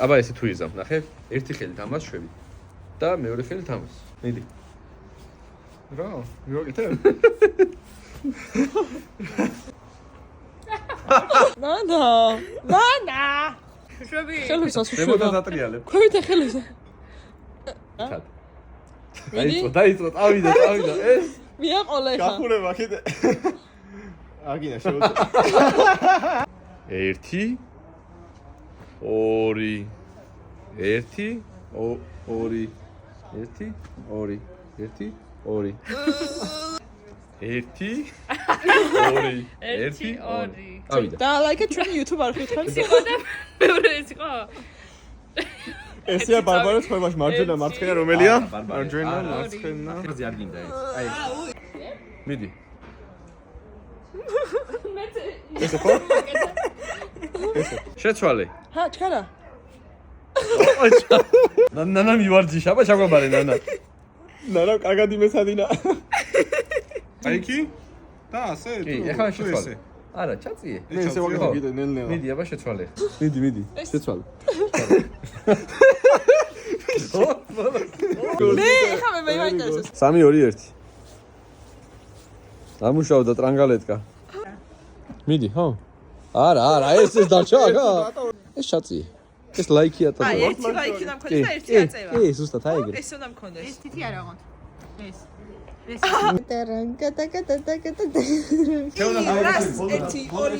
აბა ესე თუ იზამ, ნახე, ერთი ხელით ამას შვები და მეორე ხელით ამას. მიდი. რა, მივაკეთე? ნანა. შვები. ხელოსას შვება. რემონტად ატრიალებ. ქვევით ხელოსა. ჩად. დაიწყო, ავიდა, ეს. მიაყოლა ეხა. გახურება კიდე. აგინა შევუწე. 1 2 1 2 1 2 1 2 ავიდა. და ლაიქა ჩვენ YouTube არხით ხარ? სიყოდა მეორე იყო. ესეა ბარბაროს ხმებაში მარჯვენა მარცხენა რომელია? ბარბარე. მარჯვენა არა, მარცხენა. ხაზე არ გინდა ეს. აი. მიდი. ესე ხო? შეცვალე. ჰა, ჩქარა. ნანა მივარჯიშ, აბა ჩაგვაბარე ნანა. ნანა კარგად იმეცადინა. აი კი? და ასე თუ. კი, ეხლა შეცვალე. არა, ჩაწიე. მე ესე ვაკეთე კიდე ნელ-ნელა. მიდი, აბა შეცვალე. მიდი, შეცვალე. მე ეხა მე მაინტერესებს. 3 2 1. დამუშავდა ტრანგალეტკა. მიდი, ხო? არა, ეს დარჩა რა. ეს ჩაწიე. ეს ლაიქია და. აი, ერთი ლაიქი უნდა მქონდეს და ერთი აწევა. კი, ზუსტად აი ეგრე. ეს უნდა მქონდეს. ეს თითი არა ვღოთ. ეს. ეს. ტერანგა და და და და და. 1 2